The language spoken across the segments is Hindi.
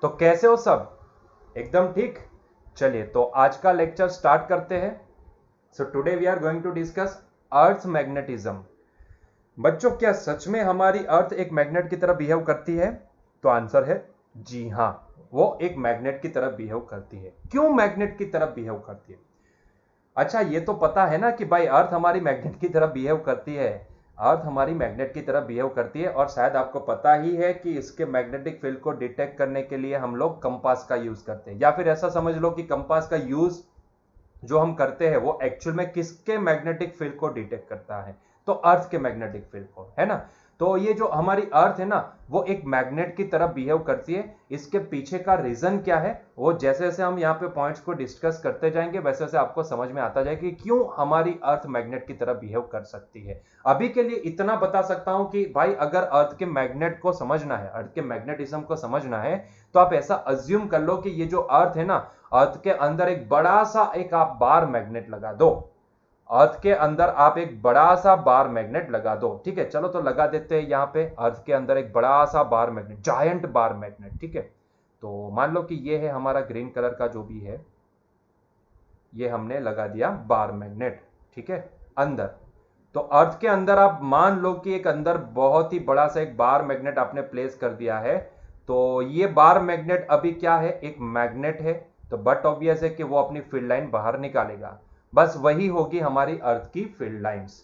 तो कैसे हो सब? एकदम ठीक। चलिए तो आज का लेक्चर स्टार्ट करते हैं। So today we are going to discuss earth magnetism. बच्चों, क्या सच में हमारी अर्थ एक मैग्नेट की तरह बिहेव करती है? तो आंसर है जी हाँ, वो एक मैग्नेट की तरह बिहेव करती है। क्यों मैग्नेट की तरह बिहेव करती है? अच्छा, ये तो पता है ना कि भाई अर्थ हमारी मैग्नेट की तरह बिहेव करती है। अर्थ हमारी मैग्नेट की तरह बिहेव करती है और शायद आपको पता ही है कि इसके मैग्नेटिक फील्ड को डिटेक्ट करने के लिए हम लोग कंपास का यूज करते हैं, या फिर ऐसा समझ लो कि कंपास का यूज जो हम करते हैं वो एक्चुअल में किसके मैग्नेटिक फील्ड को डिटेक्ट करता है? तो अर्थ के मैग्नेटिक फील्ड को, है ना। तो ये जो हमारी अर्थ है ना, वो एक मैग्नेट की तरह बिहेव करती है। इसके पीछे का रीजन क्या है, वो जैसे जैसे हम यहाँ पे पॉइंट्स को डिस्कस करते जाएंगे वैसे वैसे आपको समझ में आता जाएगा कि क्यों हमारी अर्थ मैग्नेट की तरह बिहेव कर सकती है। अभी के लिए इतना बता सकता हूं कि भाई अगर अर्थ के मैग्नेट को समझना है, अर्थ के मैग्नेटिज्म को समझना है, तो आप ऐसा अज्यूम कर लो कि ये जो अर्थ है ना, अर्थ के अंदर एक बड़ा सा एक आप बार मैग्नेट लगा दो। अर्थ के अंदर आप एक बड़ा सा बार मैग्नेट लगा दो। ठीक है, चलो तो लगा देते हैं। यहाँ पे अर्थ के अंदर एक बड़ा सा bar magnet, giant bar magnet. ठीक है, तो मान लो कि ये है हमारा ग्रीन कलर का जो भी है, ये हमने लगा दिया बार मैग्नेट। ठीक है, अंदर। तो अर्थ के अंदर आप मान लो कि एक अंदर बहुत ही बड़ा सा एक बार मैग्नेट आपने प्लेस कर दिया है। तो ये बार मैग्नेट अभी क्या है, एक मैग्नेट है। तो बट ऑब्वियस है कि वो अपनी फील्ड लाइन बाहर निकालेगा। बस वही होगी हमारी अर्थ की फील्ड लाइंस।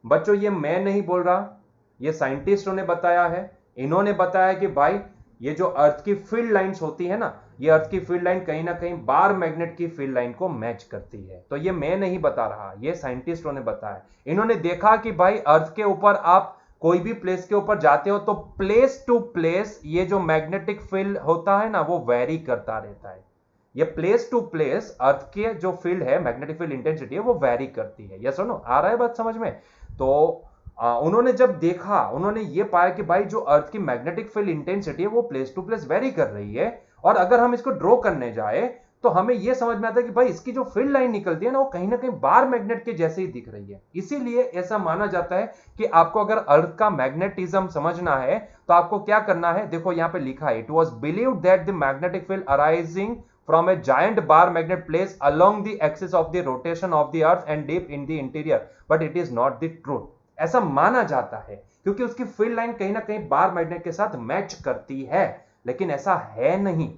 बच्चों, ये मैं नहीं बोल रहा, ये साइंटिस्टों ने बताया है। इन्होंने बताया कि भाई ये जो अर्थ की फील्ड लाइंस होती है ना, ये अर्थ की फील्ड लाइन कहीं ना कहीं बार मैग्नेट की फील्ड लाइन को मैच करती है। तो ये मैं नहीं बता रहा, ये साइंटिस्टों ने बताया। इन्होंने देखा कि भाई अर्थ के ऊपर आप कोई भी प्लेस के ऊपर जाते हो तो प्लेस टू प्लेस ये जो मैग्नेटिक फील्ड होता है ना, वो वेरी करता रहता है। ये प्लेस टू प्लेस अर्थ के जो फील्ड है, मैग्नेटिक फील्ड इंटेंसिटी है, वो वेरी करती है। ये सुनो, आ रहा है बात समझ में? तो उन्होंने जब देखा, उन्होंने ये पाया कि भाई जो अर्थ की मैग्नेटिक फील्ड इंटेंसिटी है वो प्लेस टू प्लेस वेरी कर रही है। और अगर हम इसको ड्रॉ करने जाए तो हमें यह समझ में आता है कि भाई इसकी जो फील्ड लाइन निकलती है ना, वो कहीं ना कहीं बार मैग्नेट के जैसे ही दिख रही है। इसीलिए ऐसा माना जाता है कि आपको अगर अर्थ का मैग्नेटिज्म समझना है तो आपको क्या करना है, देखो यहां पे लिखा है, it was believed that the magnetic field arising from a giant bar magnet placed along the axis of the rotation of the earth and deep in the interior, but it is not the truth। ऐसा माना जाता है क्योंकि उसकी फील्ड लाइन कहीं ना कहीं बार मैग्नेट के साथ मैच करती है, लेकिन ऐसा है नहीं।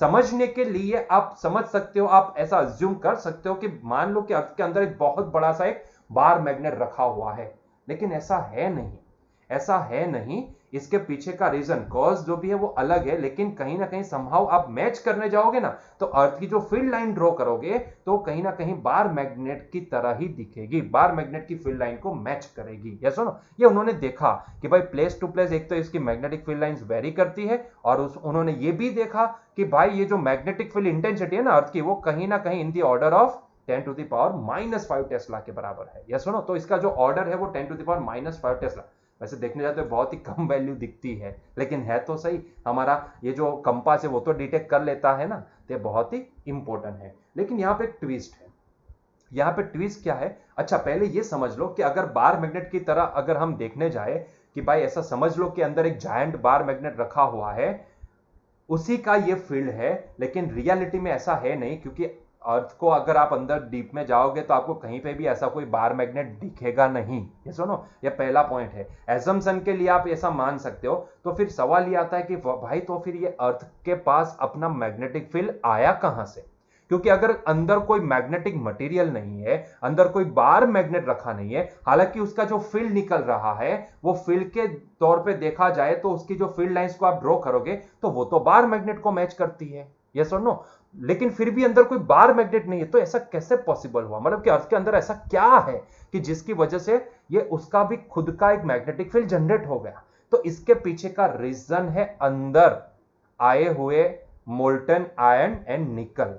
समझने के लिए आप समझ सकते हो, आप ऐसा अज्यूम कर सकते हो कि मान लो कि अर्थ के अंदर एक बहुत बड़ा सा एक बार मैग्नेट रखा हुआ है, लेकिन ऐसा है नहीं। ऐसा है नहीं। इसके पीछे का रीजन, कॉज जो भी है वो अलग है, लेकिन कहीं ना कहीं समहाउ आप मैच करने जाओगे ना, तो अर्थ की जो फील्ड लाइन ड्रॉ करोगे तो कहीं ना कहीं बार मैग्नेट की तरह ही दिखेगी, बार मैग्नेट की फील्ड लाइन को मैच करेगी। ये सुनो, ये उन्होंने देखा कि भाई प्लेस टू प्लेस एक तो इसकी मैग्नेटिक फील्ड लाइंस वेरी करती है, और उन्होंने ये भी देखा कि भाई ये जो मैग्नेटिक फील्ड इंटेंसिटी है ना अर्थ की, वो कहीं ना कहीं इन दी ऑर्डर ऑफ 10⁻⁻5 टेस्ला के बराबर है। ये सुनो, तो इसका जो ऑर्डर है वो 10⁻⁻5 टेस्ला। वैसे देखने जाते तो बहुत ही कम वैल्यू दिखती है, लेकिन है तो सही। हमारा ये जो कंपास है वो तो डिटेक्ट कर लेता है ना, तो ये बहुत ही इंपॉर्टेंट है। लेकिन यहाँ पे एक ट्विस्ट है। यहाँ पे ट्विस्ट क्या है? अच्छा, पहले ये समझ लो कि अगर बार मैग्नेट की तरह अगर हम देखने जाए कि भाई ऐसा समझ लो कि अंदर एक जायंट बार मैग्नेट रखा हुआ है, उसी का ये फील्ड है, लेकिन रियलिटी में ऐसा है नहीं। क्योंकि अर्थ को अगर आप अंदर डीप में जाओगे तो आपको कहीं पे भी ऐसा कोई बार मैग्नेट दिखेगा नहीं। ये सुनो, ये पहला पॉइंट है। एजम्पशन के लिए आप ऐसा मान सकते हो। तो फिर सवाल ये आता है कि भाई तो फिर ये अर्थ के पास अपना मैग्नेटिक फील्ड आया कहां से? क्योंकि अगर अंदर कोई मैग्नेटिक मटेरियल नहीं है, अंदर कोई बार मैग्नेट रखा नहीं है, हालांकि उसका जो फील्ड निकल रहा है वो फील्ड के तौर पे देखा जाए तो उसकी जो फील्ड लाइंस को आप ड्रॉ करोगे तो वो तो बार मैग्नेट को मैच करती है। यस और नो? लेकिन फिर भी अंदर कोई बार मैग्नेट नहीं है, तो ऐसा कैसे पॉसिबल हुआ? मतलब कि अर्थ के अंदर ऐसा क्या है कि जिसकी वजह से ये उसका भी खुद का एक मैग्नेटिक फील्ड जनरेट हो गया? तो इसके पीछे का रीजन है अंदर आए हुए मोल्टन आयरन एंड निकल।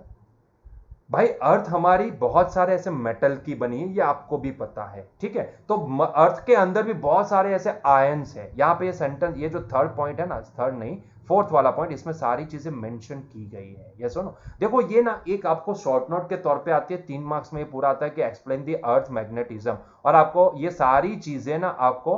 भाई अर्थ हमारी बहुत सारे ऐसे मेटल की बनी है, ये आपको भी पता है। ठीक है, तो अर्थ के अंदर भी बहुत सारे ऐसे आयंस है। यहाँ पे ये सेंटेंस, ये जो थर्ड पॉइंट है ना, थर्ड नहीं फोर्थ वाला पॉइंट, इसमें सारी चीजें मेंशन की गई है। ये सुनो, देखो ये ना एक आपको शॉर्ट नोट के तौर पे आती है, 3 मार्क्स में ये पूरा आता है कि एक्सप्लेन द अर्थ मैग्नेटिज्म। और आपको ये सारी चीजें ना आपको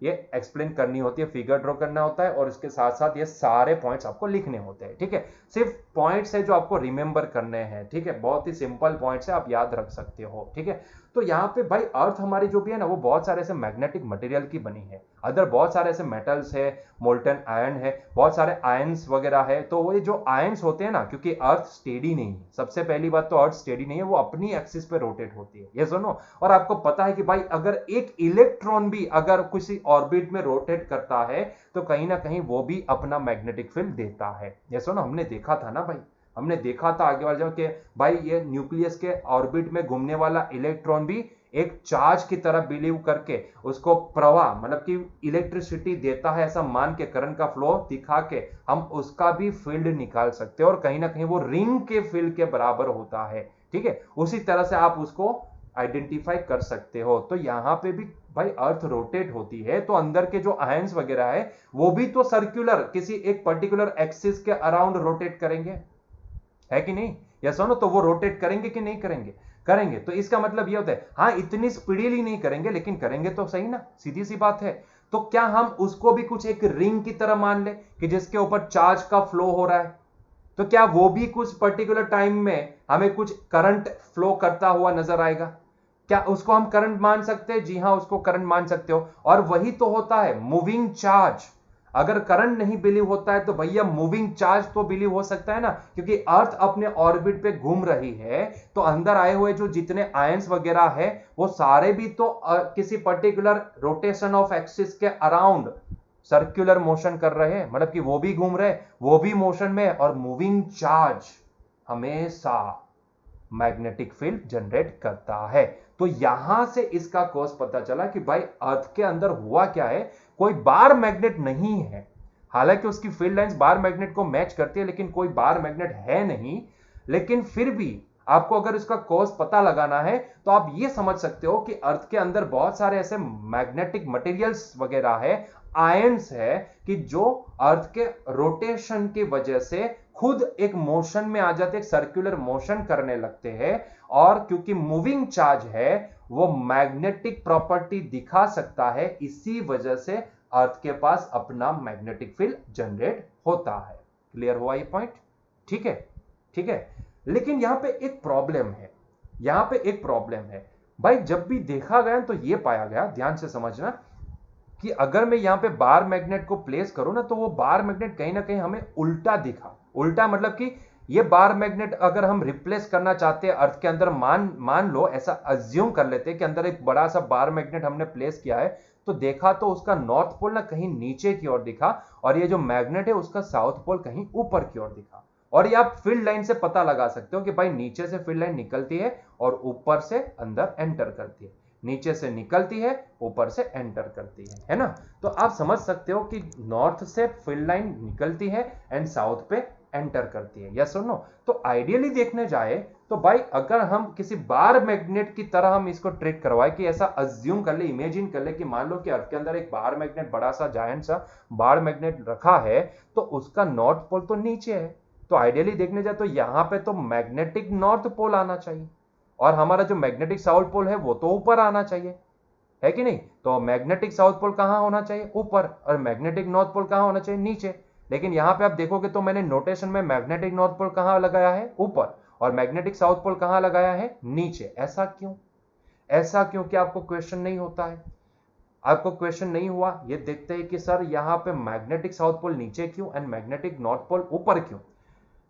ये एक्सप्लेन करनी होती है, फिगर ड्रॉ करना होता है और इसके साथ साथ ये सारे पॉइंट्स आपको लिखने होते हैं। ठीक है, सिर्फ पॉइंट्स है जो आपको रिमेंबर करने हैं। ठीक है, बहुत ही सिंपल पॉइंट्स है, आप याद रख सकते हो। ठीक है, तो यहाँ पे भाई अर्थ हमारी जो भी है ना, वो बहुत सारे ऐसे मैग्नेटिक मटेरियल की बनी है। अदर बहुत सारे ऐसे मेटल्स है, मोल्टन आयन है, बहुत सारे आयंस वगैरह है। तो वो जो आयंस होते हैं ना, क्योंकि अर्थ स्टेडी नहीं है, सबसे पहली बात तो अर्थ स्टेडी नहीं है, वो अपनी एक्सिस पे रोटेट होती है, ये सुनो। और आपको पता है कि भाई अगर एक इलेक्ट्रॉन भी अगर किसी ऑर्बिट में रोटेट करता है तो कहीं ना कहीं वो भी अपना मैग्नेटिक फील्ड देता है। ये सुनो, हमने देखा था ना भाई, हमने देखा था आगे वाले कि भाई ये न्यूक्लियस के ऑर्बिट में घूमने वाला इलेक्ट्रॉन भी एक चार्ज की तरह बिलीव करके उसको प्रवाह मतलब कि इलेक्ट्रिसिटी देता है, ऐसा मान के करंट का फ्लो दिखा के हम उसका भी फील्ड निकाल सकते हैं और कहीं ना कहीं वो रिंग के फील्ड के बराबर होता है। ठीक है, उसी तरह से आप उसको आइडेंटिफाई कर सकते हो। तो यहां पे भी भाई अर्थ रोटेट होती है तो अंदर के जो आयंस वगैरह है वो भी तो सर्कुलर किसी एक पर्टिकुलर एक्सिस के अराउंड रोटेट करेंगे, है कि नहीं? या सुनो, तो वो रोटेट करेंगे कि नहीं करेंगे? करेंगे। तो इसका मतलब ये होता है हाँ इतनी स्पीडीली नहीं करेंगे लेकिन करेंगे तो सही ना, सीधी सी बात है। तो क्या हम उसको भी कुछ एक रिंग की तरह मान ले कि जिसके ऊपर चार्ज का फ्लो हो रहा है, तो क्या वो भी कुछ पर्टिकुलर टाइम में हमें कुछ करंट फ्लो करता हुआ नजर आएगा? क्या उसको हम करंट मान सकते हैं? जी हां, उसको करंट मान सकते हो। और वही तो होता है मूविंग चार्ज। अगर करंट नहीं बिलीव होता है तो भैया मूविंग चार्ज तो बिलीव हो सकता है ना, क्योंकि अर्थ अपने ऑर्बिट पे घूम रही है तो अंदर आए हुए जो जितने आयंस वगैरह है वो सारे भी तो किसी पर्टिकुलर रोटेशन ऑफ एक्सिस के अराउंड सर्कुलर मोशन कर रहे हैं, मतलब कि वो भी घूम रहे, वो भी मोशन में। और मूविंग चार्ज हमेशा मैग्नेटिक फील्ड जनरेट करता है। तो यहां से इसका कॉज पता चला कि भाई अर्थ के अंदर हुआ क्या है, कोई बार मैग्नेट नहीं है। हालांकि उसकी फील्ड लाइंस बार मैग्नेट को मैच करती है लेकिन कोई बार मैग्नेट है नहीं। लेकिन फिर भी आपको अगर इसका कॉज पता लगाना है तो आप ये समझ सकते हो कि अर्थ के अंदर बहुत सारे ऐसे मैग्नेटिक मटेरियल्स वगैरह है, आयंस है, कि जो अर्थ के रोटेशन की वजह से खुद एक मोशन में आ जाते, एक सर्कुलर मोशन करने लगते हैं। और क्योंकि मूविंग चार्ज है वो मैग्नेटिक प्रॉपर्टी दिखा सकता है, इसी वजह से अर्थ के पास अपना मैग्नेटिक फील्ड जनरेट होता है। क्लियर हुआ ये पॉइंट? ठीक है, ठीक है। लेकिन यहां पे एक प्रॉब्लम है, यहां पे एक प्रॉब्लम है भाई। जब भी देखा गया तो ये पाया गया, ध्यान से समझना, कि अगर मैं यहां पे बार मैग्नेट को प्लेस करूं ना तो वो बार मैग्नेट कहीं ना कहीं हमें उल्टा दिखा। उल्टा मतलब कि ये बार मैग्नेट अगर हम रिप्लेस करना चाहते हैं अर्थ के अंदर, मान लो ऐसा अज्यूम कर लेते हैं कि अंदर एक बड़ा सा बार मैग्नेट हमने प्लेस किया है, तो देखा तो उसका नॉर्थ पोल ना कहीं नीचे की ओर दिखा और ये जो मैग्नेट है उसका साउथ पोल कहीं ऊपर की ओर दिखा। और ये आप फील्ड लाइन से पता लगा सकते हो कि भाई नीचे से फील्ड लाइन निकलती है और ऊपर से अंदर एंटर करती है, नीचे से निकलती है ऊपर से एंटर करती है ना? तो आप समझ सकते हो कि नॉर्थ से फील्ड लाइन निकलती है एंड साउथ पे एंटर करती है। यस और नो? तो आइडियली देखने जाए तो भाई अगर हम किसी बार मैग्नेट की तरह हम इसको ट्रीट करवाए कि ऐसा अज्यूम कर ले, इमेजिन कर ले कि मान लो कि अर्थ के अंदर एक बार मैग्नेट, बड़ा सा जायंट सा बार मैग्नेट रखा है, तो उसका नॉर्थ पोल तो नीचे है। तो आइडियली देखने जाए तो यहां पे तो मैग्नेटिक नॉर्थ पोल आना चाहिए और हमारा जो मैग्नेटिक साउथ पोल है वो तो ऊपर आना चाहिए, है कि नहीं? तो मैग्नेटिक साउथ पोल कहां होना चाहिए? ऊपर। और मैग्नेटिक नॉर्थ पोल कहां होना चाहिए? नीचे। लेकिन यहां पे आप देखोगे तो मैंने नोटेशन में मैग्नेटिक नॉर्थ पोल कहां लगाया है? ऊपर। और मैग्नेटिक साउथ पोल कहां लगाया है? नीचे। ऐसा क्यों? ऐसा क्यों? कि आपको क्वेश्चन नहीं होता है? आपको क्वेश्चन नहीं हुआ? ये देखते हैं कि सर यहां पे मैग्नेटिक साउथ पोल नीचे क्यों एंड मैग्नेटिक नॉर्थ पोल ऊपर क्यों?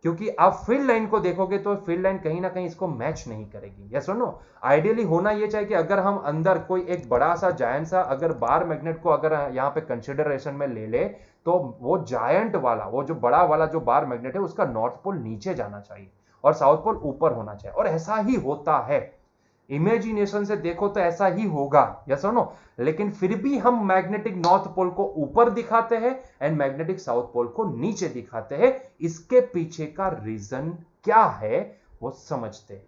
क्योंकि आप फील्ड लाइन को देखोगे तो फील्ड लाइन कहीं ना कहीं इसको मैच नहीं करेगी। यस और नो? आइडियली होना यह चाहिए कि अगर हम अंदर कोई एक बड़ा सा जायंट सा अगर बार मैग्नेट को अगर यहां पे कंसिडरेशन में ले ले तो वो जायंट वाला, वो जो बड़ा वाला जो बार मैग्नेट है उसका नॉर्थ पोल नीचे जाना चाहिए और साउथ पोल ऊपर होना चाहिए। और ऐसा ही होता है, इमेजिनेशन से देखो तो ऐसा ही होगा। यस और नो? लेकिन फिर भी हम मैग्नेटिक नॉर्थ पोल को ऊपर दिखाते हैं एंड मैग्नेटिक साउथ पोल को नीचे दिखाते हैं। इसके पीछे का रीजन क्या है वो समझते हैं।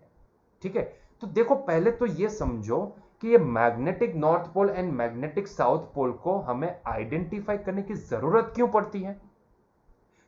ठीक है, तो देखो पहले तो ये समझो कि ये magnetic north pole and magnetic south pole को हमें आइडेंटिफाई करने की जरूरत क्यों पड़ती है?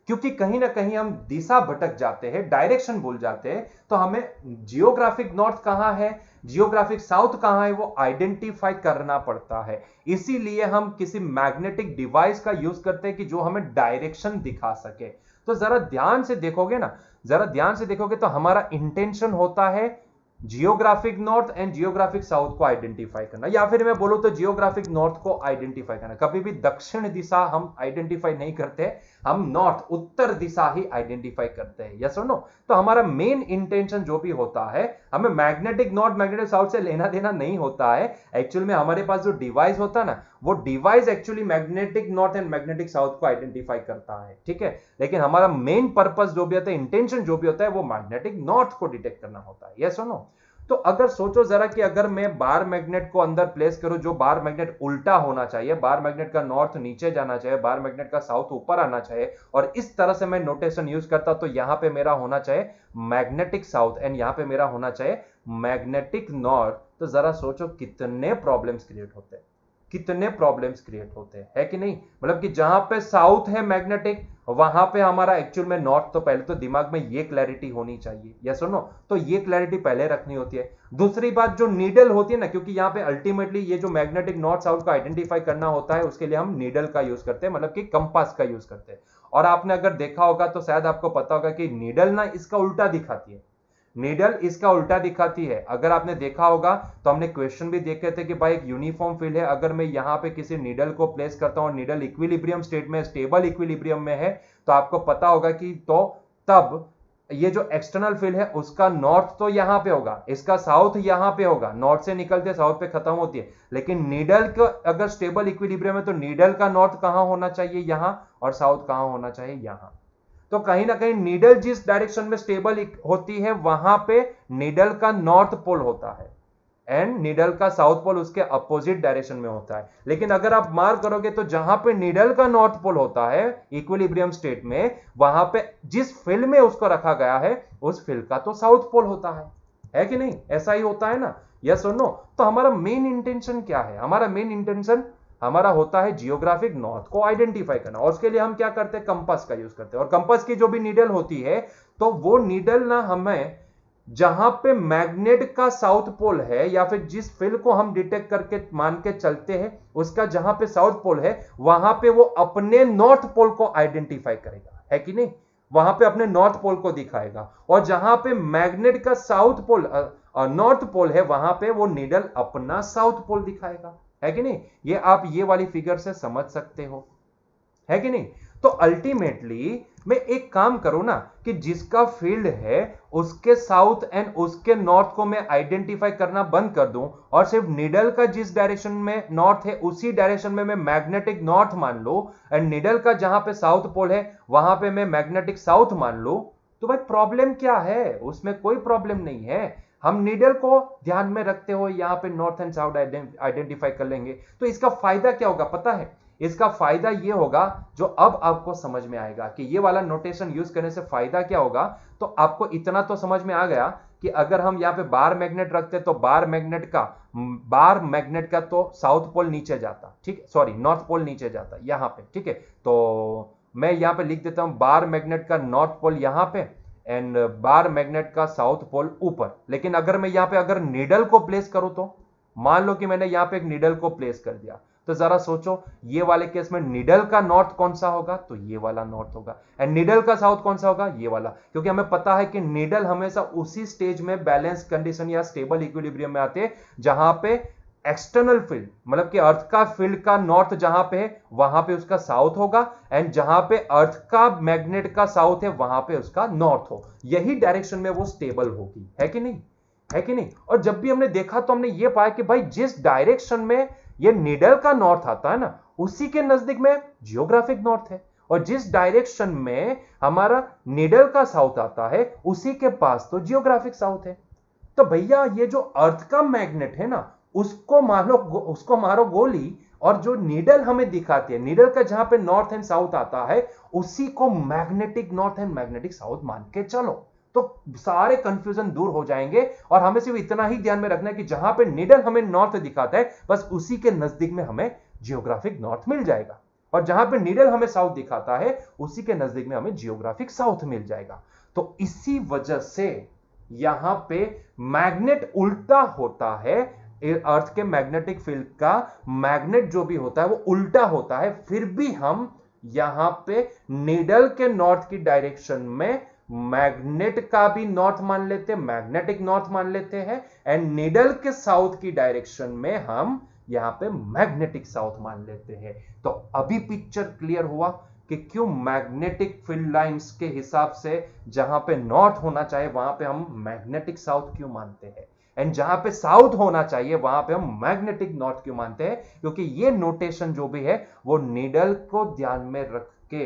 क्योंकि कहीं ना कहीं हम दिशा भटक जाते हैं, डायरेक्शन भूल जाते हैं, तो हमें जियोग्राफिक नॉर्थ कहां है, जियोग्राफिक साउथ कहां है, वो आइडेंटिफाई करना पड़ता है। इसीलिए हम किसी मैग्नेटिक डिवाइस का यूज करते हैं कि जो हमें डायरेक्शन दिखा सके। तो जरा ध्यान से देखोगे ना, जरा ध्यान से देखोगे तो हमारा इंटेंशन होता है geographic north and geographic south को आइडेंटिफाई करना, या फिर मैं बोलूं तो जियोग्राफिक नॉर्थ को आइडेंटिफाई करना। कभी भी दक्षिण दिशा हम आइडेंटिफाई नहीं करते, हम नॉर्थ उत्तर दिशा ही आइडेंटिफाई करते हैं। यस और नो? तो हमारा मेन इंटेंशन जो भी होता है, हमें मैग्नेटिक नॉर्थ मैग्नेटिक साउथ से लेना देना नहीं होता है। एक्चुअल में हमारे पास जो डिवाइस होता है ना, वो device actually magnetic north and magnetic south को आइडेंटिफाई करता है, ठीक है। लेकिन हमारा मेन पर्पस जो भी होता है, इंटेंशन जो भी होता है, वो मैग्नेटिक नॉर्थ को डिटेक्ट करना होता है। यस और नो? तो अगर सोचो जरा कि अगर मैं बार मैग्नेट को अंदर प्लेस करूं, जो बार मैग्नेट उल्टा होना चाहिए, बार मैग्नेट का नॉर्थ नीचे जाना चाहिए, बार मैग्नेट का साउथ ऊपर आना चाहिए, और इस तरह से मैं नोटेशन यूज करता, तो यहां पे मेरा होना चाहिए मैग्नेटिक साउथ एंड यहां पे मेरा होना चाहिए मैग्नेटिक नॉर्थ। तो जरा सोचो कितने प्रॉब्लम्स क्रिएट होते हैं, कितने प्रॉब्लम्स क्रिएट होते हैं, है कि नहीं? मतलब कि जहां पे साउथ है मैग्नेटिक, वहां पे हमारा एक्चुअल में नॉर्थ। तो पहले तो दिमाग में ये क्लैरिटी होनी चाहिए। यस और नो? तो ये क्लैरिटी पहले रखनी होती है। दूसरी बात, जो नीडल होती है ना, क्योंकि यहाँ पे अल्टीमेटली ये जो मैग्नेटिक नॉर्थ साउथ को आइडेंटिफाई करना होता है, उसके लिए हम नीडल का यूज करते हैं, मतलब कि कंपास का यूज करते हैं। और आपने अगर देखा होगा तो शायद आपको पता होगा कि नीडल ना इसका उल्टा दिखाती है, नीडल इसका उल्टा दिखाती है। अगर आपने देखा होगा तो हमने क्वेश्चन भी देखे थे कि भाई एक यूनिफॉर्म फील्ड है, अगर मैं यहां पे किसी नीडल को प्लेस करता हूं, नीडल इक्विलिब्रियम स्टेट में, स्टेबल इक्विलिब्रियम में है, तो आपको पता होगा कि तो तब ये जो एक्सटर्नल फील्ड है उसका नॉर्थ तो यहां पे होगा, इसका साउथ यहां पे होगा, नॉर्थ से निकलते साउथ पे खत्म होती है। लेकिन नीडल का अगर स्टेबल इक्विलिब्रियम है तो नीडल का नॉर्थ कहां होना चाहिए, यहां, और साउथ कहां होना चाहिए, यहां। तो कहीं ना कहीं नीडल जिस डायरेक्शन में स्टेबल होती है, वहां पे नीडल का नॉर्थ पोल होता है एंड नीडल का साउथ पोल उसके अपोजिट डायरेक्शन में होता है। लेकिन अगर आप मार्क करोगे तो जहां पे नीडल का नॉर्थ पोल होता है इक्विलिब्रियम स्टेट में, वहां पे जिस फील्ड में उसको रखा गया है, उस फील्ड का तो साउथ पोल होता है कि नहीं? ऐसा ही होता है ना? यस और नो? तो हमारा मेन इंटेंशन क्या है? हमारा मेन इंटेंशन हमारा होता है जियोग्राफिक नॉर्थ को आइडेंटिफाई करना, और उसके लिए हम क्या करते हैं? कंपास का यूज करते हैं। और कंपास की जो भी नीडल होती है, तो वो नीडल ना हमें जहां पे मैग्नेट का साउथ पोल है, या फिर जिस फील्ड को हम डिटेक्ट करके मान के चलते हैं, उसका जहां पे साउथ पोल है, वहां पे वो अपने नॉर्थ पोल को आइडेंटिफाई करेगा, है कि नहीं? वहां पे अपने नॉर्थ पोल को दिखाएगा। और जहां पे मैग्नेट का साउथ पोल नॉर्थ पोल है, वहां पे वो नीडल अपना साउथ पोल दिखाएगा, है कि नहीं? ये आप ये वाली फिगर से समझ सकते हो, है कि नहीं? तो अल्टीमेटली मैं एक काम करूं ना, कि जिसका फील्ड है उसके साउथ एंड उसके नॉर्थ को मैं आइडेंटिफाई करना बंद कर दूं, और सिर्फ नीडल का जिस डायरेक्शन में नॉर्थ है उसी डायरेक्शन में मैं मैग्नेटिक नॉर्थ मान लूं, एंड नीडल का जहां पे साउथ पोल है वहां पे मैं मैग्नेटिक साउथ मान लूं, तो भाई प्रॉब्लम क्या है? उसमें कोई प्रॉब्लम नहीं है। हम नीडल को ध्यान में रखते हुए यहां पे नॉर्थ एंड साउथ आइडेंटिफाई कर लेंगे। तो इसका फायदा क्या होगा पता है? इसका फायदा ये होगा, जो अब आपको समझ में आएगा कि ये वाला नोटेशन यूज करने से फायदा क्या होगा। तो आपको इतना तो समझ में आ गया कि अगर हम यहाँ पे बार मैग्नेट रखते तो बार मैग्नेट का तो साउथ पोल नीचे जाता, ठीक है, सॉरी नॉर्थ पोल नीचे जाता यहां पे, ठीक है। तो मैं यहां पे लिख देता हूं बार मैग्नेट का नॉर्थ पोल यहां पे एंड बार मैग्नेट का साउथ पोल ऊपर। लेकिन अगर मैं यहां पे अगर नीडल को प्लेस करूं, तो मान लो कि मैंने यहां पे एक नीडल को प्लेस कर दिया, तो जरा सोचो ये वाले केस में नीडल का नॉर्थ कौन सा होगा? तो ये वाला नॉर्थ होगा। एंड नीडल का साउथ कौन सा होगा? ये वाला। क्योंकि हमें पता है कि नीडल हमेशा उसी स्टेज में बैलेंस कंडीशन या स्टेबल इक्विलिब्रियम में आते हैं जहां पे एक्सटर्नल फील्ड, मतलब कि अर्थ का फील्ड का नॉर्थ जहां पे है वहां पे उसका साउथ होगा, एंड जहां पे अर्थ का मैग्नेट का साउथ है वहां पे उसका नॉर्थ हो। यही डायरेक्शन में वो स्टेबल होगी, है कि नहीं? है कि नहीं? और जब भी हमने देखा तो हमने ये पाया कि भाई जिस डायरेक्शन में ये नीडल का नॉर्थ आता है ना, उसी के नजदीक में जियोग्राफिक नॉर्थ है, और जिस डायरेक्शन में हमारा नीडल का साउथ आता है उसी के पास तो जियोग्राफिक साउथ है। तो भैया ये जो अर्थ का मैग्नेट है ना, उसको मारो गोली, और जो नीडल हमें दिखाती है, नीडल का जहां पे नॉर्थ एंड साउथ आता है, उसी को magnetic north and magnetic south मान के चलो, तो सारे कंफ्यूजन दूर हो जाएंगे। और हमें सिर्फ इतना ही ध्यान में रखना है कि जहां पे नीडल हमें नॉर्थ दिखाता है, बस उसी के नजदीक में हमें जियोग्राफिक नॉर्थ मिल जाएगा। और जहां पे नीडल हमें साउथ दिखाता है उसी के नजदीक में हमें जियोग्राफिक साउथ मिल जाएगा। तो इसी वजह से यहां पे मैग्नेट उल्टा होता है, अर्थ के मैग्नेटिक फील्ड का मैग्नेट जो भी होता है वो उल्टा होता है, फिर भी हम यहां पे नीडल के नॉर्थ की डायरेक्शन में मैग्नेट का भी नॉर्थ मान लेते हैं, मैग्नेटिक नॉर्थ मान लेते हैं, एंड नीडल के साउथ की डायरेक्शन में हम यहां पे मैग्नेटिक साउथ मान लेते हैं। तो अभी पिक्चर क्लियर हुआ कि क्यों मैग्नेटिक फील्ड लाइंस के हिसाब से जहां पे नॉर्थ होना चाहिए वहां पे हम मैग्नेटिक साउथ क्यों मानते हैं, एंड जहां पे साउथ होना चाहिए वहां पे हम मैग्नेटिक नॉर्थ क्यों मानते हैं, क्योंकि ये नोटेशन जो भी है वो नीडल को ध्यान में रख के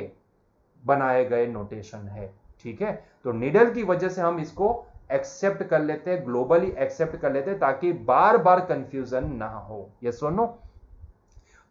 बनाए गए नोटेशन है। ठीक है, तो नीडल की वजह से हम इसको एक्सेप्ट कर लेते हैं, ग्लोबली एक्सेप्ट कर लेते हैं, ताकि बार बार कंफ्यूजन ना हो। ये सुनो,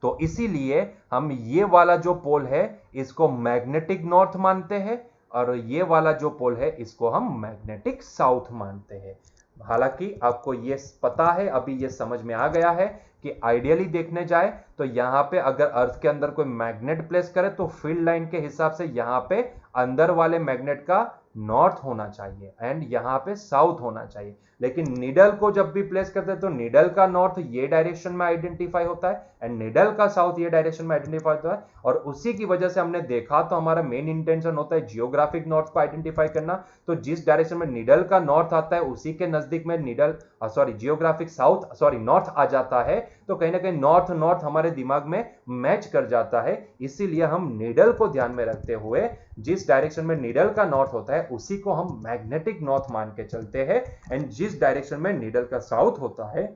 तो इसीलिए हम ये वाला जो पोल है इसको मैग्नेटिक नॉर्थ मानते हैं, और ये वाला जो पोल है इसको हम मैग्नेटिक साउथ मानते हैं। हालांकि आपको ये पता है, अभी ये समझ में आ गया है कि आइडियली देखने जाए तो यहां पे अगर अर्थ के अंदर कोई मैग्नेट प्लेस करे तो फील्ड लाइन के हिसाब से यहां पे अंदर वाले मैग्नेट का नॉर्थ होना चाहिए एंड यहां पे साउथ होना चाहिए। लेकिन नीडल को जब भी प्लेस करते हैं तो नीडल का नॉर्थ ये डायरेक्शन में आइडेंटिफाई होता है एंड नीडल का साउथ ये डायरेक्शन में आइडेंटिफाई होता है, और उसी की वजह से हमने देखा तो हमारा मेन इंटेंशन होता है जियोग्राफिक नॉर्थ को आइडेंटिफाई करना। तो जिस डायरेक्शन में नीडल का नॉर्थ आता है उसी के नजदीक में नीडल जियोग्राफिक साउथ नॉर्थ आ जाता है, तो कहीं ना कहीं नॉर्थ नॉर्थ हमारे दिमाग में मैच कर जाता है। इसीलिए हम नीडल को ध्यान में रखते हुए जिस डायरेक्शन में नीडल का नॉर्थ होता है उसी को हम मैग्नेटिक नॉर्थ मान के चलते हैं, एंड जिस डायरेक्शन में नीडल का साउथ होता है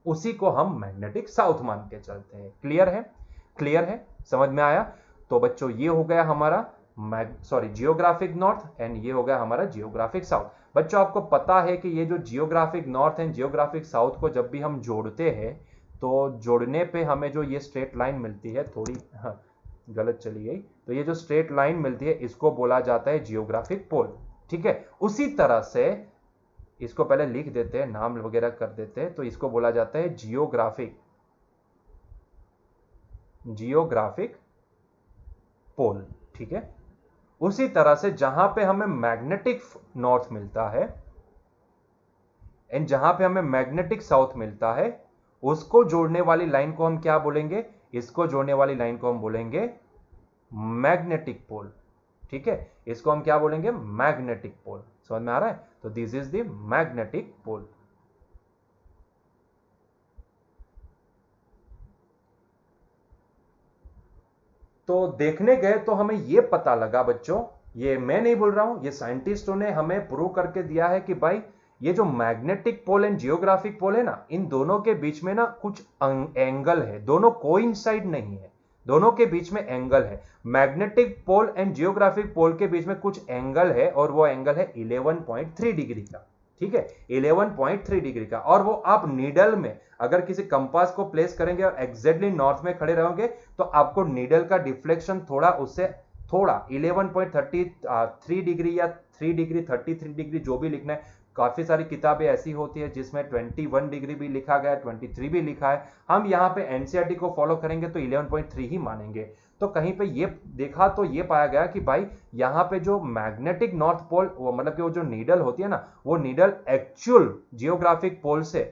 उसी को हम मैग्नेटिक साउथ मान के चलते हैं। क्लियर है? क्लियर है? समझ में आया? तो बच्चों ये हो गया हमारा जियोग्राफिक नॉर्थ एंड ये हो गया हमारा जियोग्राफिक साउथ। बच्चों आपको पता है कि ये जो geographic north and geographic south को जब भी हम जोड़ते हैं तो जोड़ने पे हमें जो ये स्ट्रेट लाइन मिलती है, थोड़ी गलत चली गई, तो ये जो स्ट्रेट लाइन मिलती है इसको बोला जाता है जियोग्राफिक पोल। ठीक है, उसी तरह से इसको पहले लिख देते हैं, नाम वगैरह कर देते हैं, तो इसको बोला जाता है जियोग्राफिक पोल। ठीक है, उसी तरह से जहां पे हमें मैग्नेटिक नॉर्थ मिलता है एंड जहां पे हमें मैग्नेटिक साउथ मिलता है उसको जोड़ने वाली लाइन को हम क्या बोलेंगे? इसको जोड़ने वाली लाइन को हम बोलेंगे मैग्नेटिक पोल। ठीक है, इसको हम क्या बोलेंगे? Magnetic pole. समझ में आ रहा है? तो this is the magnetic pole. तो देखने गए तो हमें यह पता लगा बच्चों, ये मैं नहीं बोल रहा हूं, ये साइंटिस्टों ने हमें प्रूव करके दिया है कि भाई ये जो मैग्नेटिक पोल एंड जियोग्राफिक पोल है ना, इन दोनों के बीच में ना कुछ एंगल है, दोनों कोइंसाइड नहीं है, दोनों के बीच में एंगल है। मैग्नेटिक पोल एंड जियोग्राफिक पोल के बीच में कुछ एंगल है और वो एंगल है 11.3 डिग्री का। ठीक है, 11.3 डिग्री का, और वो आप नीडल में अगर किसी कंपास को प्लेस करेंगे और एग्जैक्टली नॉर्थ में खड़े रहोगे तो आपको नीडल का डिफ्लेक्शन थोड़ा उससे थोड़ा 11.33 डिग्री या 3 डिग्री 33 डिग्री जो भी लिखना है, काफी सारी किताबें ऐसी होती है जिसमें 21 डिग्री भी लिखा गया है, 23 भी लिखा है। हम यहाँ पे एनसीईआरटी को फॉलो करेंगे तो 11.3 ही मानेंगे। तो कहीं पे ये देखा तो ये पाया गया कि भाई यहाँ पे जो मैग्नेटिक नॉर्थ पोल, वो मतलब कि वो जो नीडल होती है ना, वो नीडल एक्चुअल जियोग्राफिक पोल से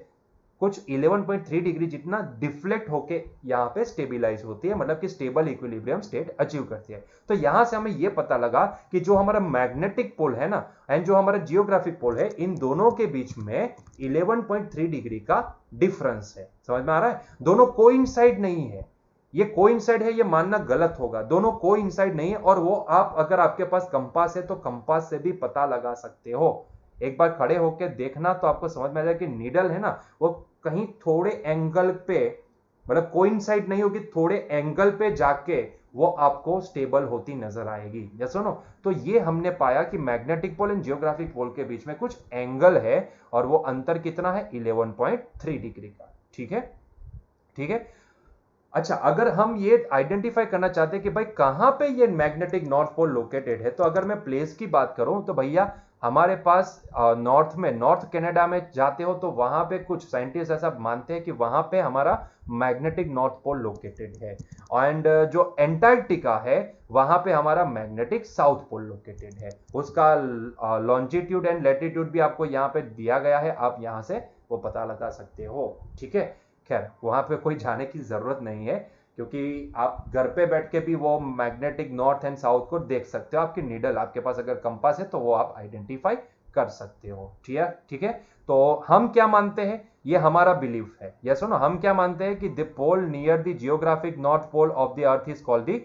कुछ 11.3 डिग्री जितना डिफ्लेक्ट होके यहाँ पे स्टेबिलाईज होती है, मतलब कि स्टेबल इक्विलिब्रियम स्टेट अचीव करती है। तो यहां से हमें यह पता लगा कि जो हमारा मैग्नेटिक पोल है ना एंड जो हमारा जियोग्राफिक पोल है, इन दोनों के बीच में 11.3 डिग्री का डिफरेंस है। समझ में आ रहा है? दोनों कोइंसाइड नहीं है, ये कोइंसाइड है ये मानना गलत होगा, दोनों कोइंसाइड नहीं है। और वो आप अगर आपके पास कंपास है तो कंपास से भी पता लगा सकते हो। एक बार खड़े होकर देखना तो आपको समझ में आ जाए कि नीडल है ना वो कहीं थोड़े एंगल पे, मतलब कोइंसाइड नहीं होगी, थोड़े एंगल पे जाके वो आपको स्टेबल होती नजर आएगी। या सुनो, तो ये हमने पाया कि मैग्नेटिक पोल एंड जियोग्राफिक पोल के बीच में कुछ एंगल है और वो अंतर कितना है? 11.3 डिग्री का। ठीक है, ठीक है। अच्छा, अगर हम ये आइडेंटिफाई करना चाहते हैं कि भाई कहां पे ये मैग्नेटिक नॉर्थ पोल लोकेटेड है, तो अगर मैं प्लेस की बात करूं तो भैया हमारे पास नॉर्थ में, नॉर्थ कनाडा में जाते हो तो वहां पे कुछ साइंटिस्ट ऐसा मानते हैं कि वहां पे हमारा मैग्नेटिक नॉर्थ पोल लोकेटेड है, एंड जो एंटार्क्टिका है वहां पे हमारा मैग्नेटिक साउथ पोल लोकेटेड है। उसका लॉन्जिट्यूड एंड लैटिट्यूड भी आपको यहाँ पे दिया गया है, आप यहाँ से वो पता लगा सकते हो। ठीक है, खैर वहां पे कोई जाने की जरूरत नहीं है, क्योंकि आप घर पे बैठ के भी वो मैग्नेटिक नॉर्थ एंड साउथ को देख सकते हो। आपकी नीडल, आपके पास अगर कंपास है तो वो आप आइडेंटिफाई कर सकते हो। ठीक है, तो हम क्या मानते हैं, ये हमारा बिलीफ है। ये सुनो, हम क्या मानते हैं कि the pole near the geographic north pole of the earth is called the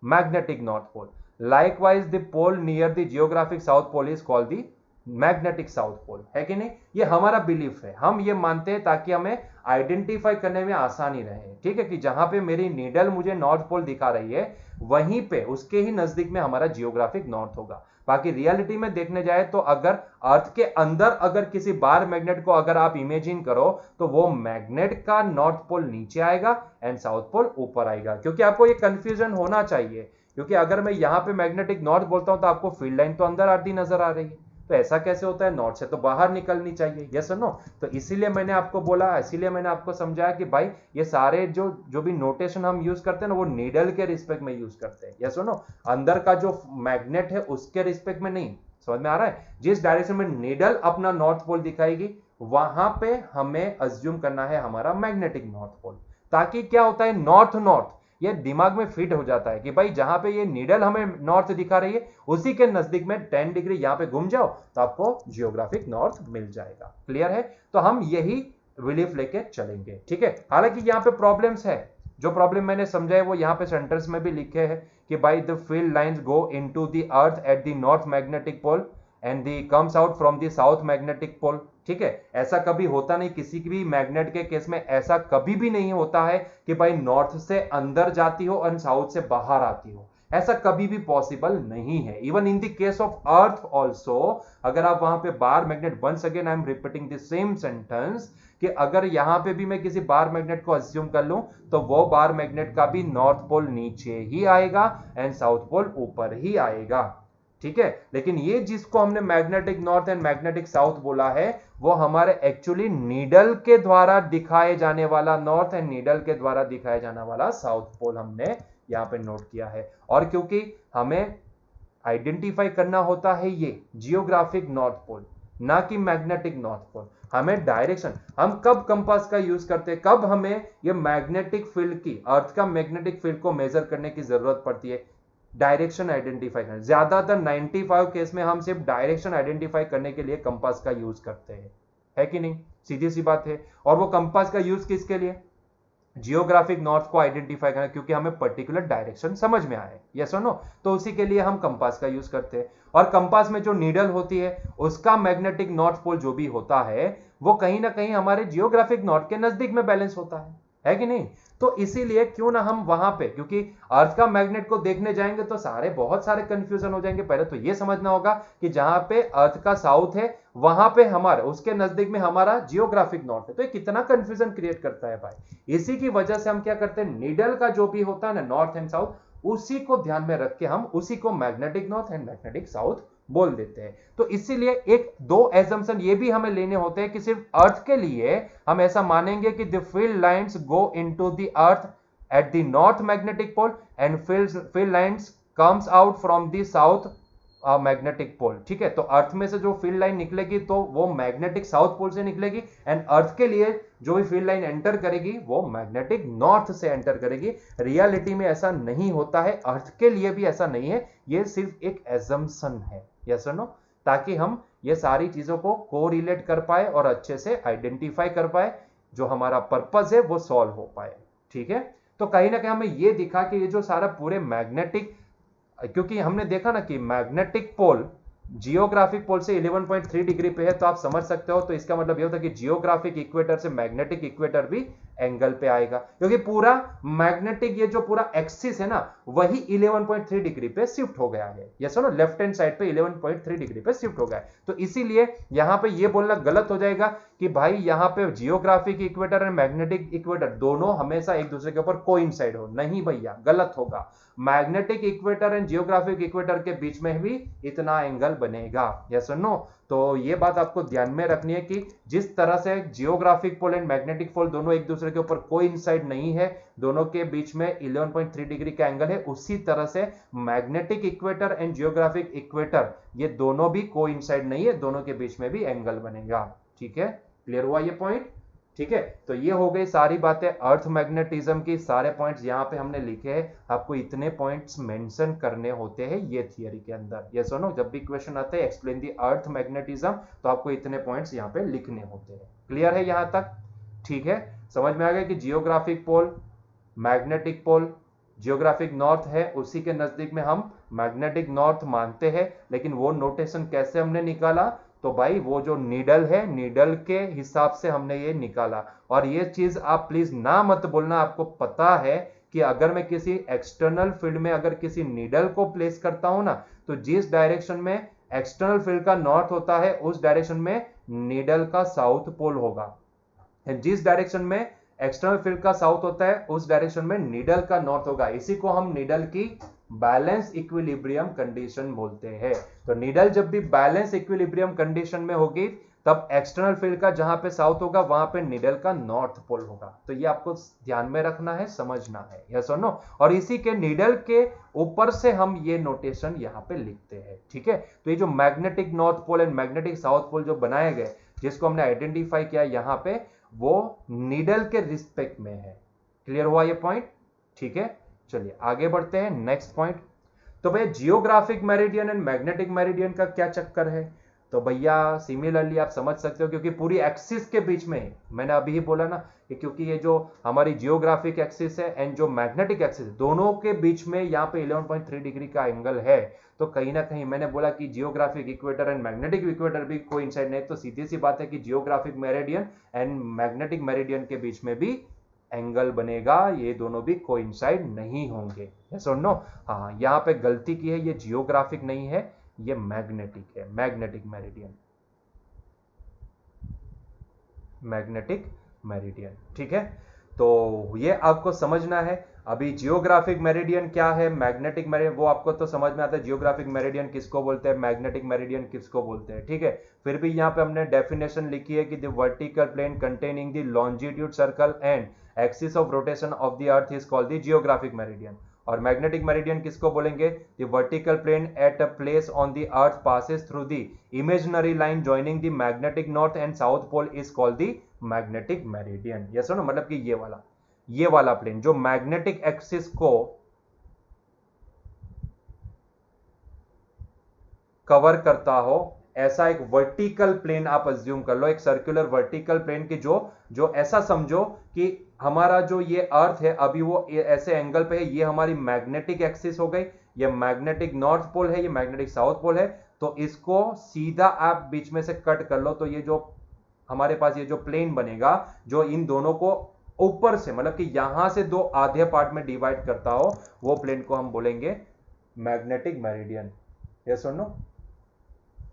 magnetic north pole. Likewise the pole near the geographic south pole is called the magnetic south pole. है कि नहीं, ये हमारा बिलीफ है, हम ये मानते हैं ताकि हमें आइडेंटिफाई करने में आसानी रहे। ठीक है, कि जहां पे मेरी नीडल मुझे नॉर्थ पोल दिखा रही है वहीं पे उसके ही नजदीक में हमारा जियोग्राफिक नॉर्थ होगा। बाकी रियलिटी में देखने जाए तो अगर अर्थ के अंदर अगर किसी बार मैग्नेट को अगर आप इमेजिन करो तो वो मैग्नेट का नॉर्थ पोल नीचे आएगा एंड साउथ पोल ऊपर आएगा। क्योंकि आपको ये कंफ्यूजन होना चाहिए, क्योंकि अगर मैं यहां पे मैग्नेटिक नॉर्थ बोलता हूं तो आपको फील्ड लाइन तो अंदर आती नजर आ रही है, तो ऐसा कैसे होता है, नॉर्थ से तो बाहर निकलनी चाहिए। यस और नो, तो इसीलिए मैंने आपको बोला, इसीलिए मैंने आपको समझाया कि भाई ये सारे जो भी नोटेशन हम यूज करते हैं ना वो नीडल के रिस्पेक्ट में यूज करते हैं। यस और नो, अंदर का जो मैग्नेट है उसके रिस्पेक्ट में नहीं। समझ में आ रहा है, जिस डायरेक्शन में नीडल अपना नॉर्थ पोल दिखाएगी वहां पे हमें अज्यूम करना है हमारा मैग्नेटिक नॉर्थ पोल, ताकि क्या होता है, नॉर्थ नॉर्थ ये दिमाग में फिट हो जाता है कि भाई जहां पे ये नीडल हमें नॉर्थ दिखा रही है उसी के नजदीक में 10 डिग्री यहां पे घूम जाओ तो आपको जियोग्राफिक नॉर्थ मिल जाएगा। क्लियर है, तो हम यही बिलीफ लेके चलेंगे। ठीक है, हालांकि यहाँ पे प्रॉब्लम्स है, जो प्रॉब्लम मैंने समझाए वो यहाँ पे सेंटेंस में भी लिखे हैं कि भाई the field lines go into the earth at the north magnetic pole and the comes out from the south magnetic pole. ठीक है, ऐसा कभी होता नहीं, किसी भी मैग्नेट के केस में ऐसा कभी भी नहीं होता है कि भाई नॉर्थ से अंदर जाती हो और साउथ से बाहर आती हो, ऐसा कभी भी पॉसिबल नहीं है। Even in the case of earth also, अगर आप वहां पे bar magnet, once again I am repeating the same sentence, कि अगर यहां पे भी मैं किसी बार मैग्नेट को अज्यूम कर लूं तो वो बार मैग्नेट का भी नॉर्थ पोल नीचे ही आएगा एंड साउथ पोल ऊपर ही आएगा। ठीक है, लेकिन ये जिसको हमने magnetic north and magnetic south बोला है वो हमारे एक्चुअली नीडल के द्वारा दिखाए जाने वाला नॉर्थ एंड नीडल के द्वारा दिखाया जाने वाला साउथ पोल हमने यहां पे नोट किया है। और क्योंकि हमें आइडेंटिफाई करना होता है ये जियोग्राफिक नॉर्थ पोल, ना कि मैग्नेटिक नॉर्थ पोल, हमें डायरेक्शन, हम कब कंपास का यूज करते हैं, कब हमें ये मैग्नेटिक फील्ड की, अर्थ का मैग्नेटिक फील्ड को मेजर करने की जरूरत पड़ती है, डायरेक्शन आइडेंटिफाई करने। ज्यादातर 95 केस में हम सिर्फ डायरेक्शन आइडेंटिफाई करने के लिए कंपास का यूज करते हैं, है कि नहीं, सीधी सी बात है। और वो कंपास का यूज किसके लिए, जियोग्राफिक नॉर्थ को आइडेंटिफाई करना, क्योंकि हमें पर्टिकुलर डायरेक्शन समझ में आए। यस और नो, तो उसी के लिए हम कंपास का यूज करते हैं। और कंपास में जो नीडल होती है उसका मैग्नेटिक नॉर्थ पोल जो भी होता है वो कहीं ना कहीं हमारे जियोग्राफिक नॉर्थ के नजदीक में बैलेंस होता है कि नहीं। तो इसीलिए क्यों ना हम वहां पे, क्योंकि अर्थ का मैग्नेट को देखने जाएंगे तो बहुत सारे कंफ्यूजन हो जाएंगे। पहले तो ये समझना होगा कि जहां पे अर्थ का साउथ है वहां पे हमारे उसके नजदीक में हमारा जियोग्राफिक नॉर्थ है, तो ये कितना कंफ्यूजन क्रिएट करता है भाई। इसी की वजह से हम क्या करते हैं, नीडल का जो भी होता है ना नॉर्थ एंड साउथ, उसी को ध्यान में रख के हम उसी को magnetic north and magnetic south बोल देते हैं। तो इसीलिए एक दो एजम्पशन ये भी हमें लेने होते हैं कि सिर्फ अर्थ के लिए हम ऐसा मानेंगे कि the field lines go into the earth at the north magnetic pole and field lines comes out from the south magnetic pole. ठीक है, तो अर्थ में से जो फील्ड लाइन निकलेगी तो वो मैग्नेटिक साउथ पोल से निकलेगी, एंड अर्थ के लिए जो भी फील्ड लाइन एंटर करेगी वो मैग्नेटिक नॉर्थ से एंटर करेगी। रियलिटी में ऐसा नहीं होता है, अर्थ के लिए भी ऐसा नहीं है, ये सिर्फ एक एजम्पशन है। यस और नो, ताकि हम ये सारी चीजों को कोरिलेट कर पाए और अच्छे से आइडेंटिफाई कर पाए, जो हमारा पर्पस है वो सॉल्व हो पाए। ठीक है, तो कहीं ना कहीं हमें ये दिखा कि ये जो सारा पूरे मैग्नेटिक, क्योंकि हमने देखा ना कि मैग्नेटिक पोल जियोग्राफिक पोल से 11.3 डिग्री पे है, तो आप समझ सकते हो, तो इसका मतलब ये होता है कि जियोग्राफिक इक्वेटर से मैग्नेटिक इक्वेटर भी एंगल पे आएगा, क्योंकि पूरा मैग्नेटिक ये जो पूरा एक्सिस है ना वही 11.3 डिग्री पे शिफ्ट हो गया है। यस और नो, लेफ्ट हैंड साइड पे 11.3 डिग्री पे शिफ्ट हो गया है। तो इसीलिए यहां पे ये बोलना गलत हो जाएगा कि भाई यहां पे geographic equator and magnetic equator दोनों हमेशा एक दूसरे के ऊपर कोइंसाइड हो, नहीं भैया, गलत होगा। Magnetic equator and geographic equator के बीच में भी इतना एंगल बनेगा। यस और नो, तो ये बात आपको ध्यान में रखनी है कि जिस तरह से geographic pole and magnetic pole दोनों एक दूसरे के ऊपर कोइंसाइड नहीं है, दोनों के बीच में 11.3 डिग्री का एंगल है, उसी तरह से magnetic equator and geographic equator ये दोनों भी कोइंसाइड नहीं है, दोनों के बीच में भी एंगल बनेगा। ठीक है, क्लियर हुआ ये पॉइंट? ठीक है, तो ये हो गई सारी बातें अर्थ मैग्नेटिज्म की, सारे पॉइंट्स यहां पे हमने लिखे हैं। आपको इतने पॉइंट्स मेंशन करने होते हैं ये थियरी के अंदर। ये सुनो, जब भी क्वेश्चन आते हैं एक्सप्लेन दी अर्थ मैग्नेटिज्म, तो आपको इतने पॉइंट्स यहां पे लिखने होते हैं। क्लियर है यहां तक? ठीक है, समझ में आ गया कि जियोग्राफिक पोल, मैग्नेटिक पोल, जियोग्राफिक नॉर्थ है उसी के नजदीक में हम मैग्नेटिक नॉर्थ मानते हैं, लेकिन वो नोटेशन कैसे हमने निकाला? तो भाई वो जो नीडल है, नीडल के हिसाब से हमने ये निकाला। और ये चीज आप प्लीज ना मत बोलना, आपको पता है कि अगर मैं किसी एक्सटर्नल फील्ड में अगर किसी नीडल को प्लेस करता हूं ना, तो जिस डायरेक्शन में एक्सटर्नल फील्ड का नॉर्थ होता है उस डायरेक्शन में नीडल का साउथ पोल होगा। जिस डायरेक्शन में एक्सटर्नल फील्ड का साउथ होता है उस डायरेक्शन में नीडल का नॉर्थ होगा। इसी को हम नीडल की बैलेंस इक्विलिब्रियम कंडीशन बोलते हैं। तो नीडल जब भी बैलेंस इक्विलिब्रियम कंडीशन में होगी तब एक्सटर्नल फील्ड का जहां पे साउथ होगा वहां पे नीडल का नॉर्थ पोल होगा। तो ये आपको ध्यान में रखना है, समझना है। यस और नो? और इसी के नीडल के ऊपर से हम ये नोटेशन यहां पे लिखते हैं। ठीक है, तो ये जो magnetic north pole and magnetic south pole जो बनाए गए, जिसको हमने आइडेंटिफाई किया यहां पे, वो नीडल के रिस्पेक्ट में है। क्लियर हुआ ये पॉइंट? ठीक है, चलिए आगे बढ़ते हैं नेक्स्ट पॉइंट। तो भैया geographic meridian and magnetic meridian का क्या चक्कर है? तो भैया सिमिलरली आप समझ सकते हो, क्योंकि पूरी एक्सिस के बीच में है। मैंने अभी ही बोला ना कि क्योंकि ये जो हमारी जियोग्राफिक एक्सिस है एंड जो मैग्नेटिक एक्सिस है, दोनों के बीच में यहाँ पे 11.3 डिग्री का एंगल है। तो कहीं ना कहीं मैंने बोला कि geographic equator and magnetic equator भी कोइंसाइड नहीं, तो सीधी सी बात है कि geographic meridian and magnetic meridian के बीच में भी एंगल बनेगा, ये दोनों भी कोइंसाइड नहीं होंगे। यस और नो? हाँ, यहाँ पे गलती की है, ये जियोग्राफिक नहीं है, ये मैग्नेटिक है, मैग्नेटिक मेरिडियन, मैग्नेटिक मेरिडियन। ठीक है, तो ये आपको समझना है। अभी जियोग्राफिक मेरिडियन क्या है, मैग्नेटिक मेरिडियन, वो आपको तो समझ में आता है जियोग्राफिक मेरिडियन किसको बोलते हैं, मैग्नेटिक मेरिडियन किसको बोलते हैं। ठीक है, फिर भी यहाँ पे हमने डेफिनेशन लिखी है कि the vertical plane containing the longitude circle and axis of rotation of the earth is called the geographic meridian. और मैग्नेटिक मेरिडियन किसको बोलेंगे? The vertical plane at a place on the earth passes through the imaginary line joining the magnetic north and south pole is called the magnetic meridian. Yes और नो? मतलब कि ये वाला प्लेन जो मैग्नेटिक एक्सिस को कवर करता हो, ऐसा एक वर्टिकल प्लेन आप अज्यूम कर लो, एक सर्कुलर वर्टिकल प्लेन की जो ऐसा समझो कि हमारा जो ये अर्थ है अभी वो ऐसे एंगल पे है, ये हमारी मैग्नेटिक एक्सिस हो गई, ये मैग्नेटिक नॉर्थ पोल है, ये मैग्नेटिक साउथ पोल है। तो इसको सीधा आप बीच में से कट कर लो, तो ये जो हमारे पास ये जो प्लेन बनेगा जो इन दोनों को ऊपर से, मतलब कि यहां से दो आधे पार्ट में डिवाइड करता हो, वो प्लेन को हम बोलेंगे मैग्नेटिक मेरिडियन। यस और नो?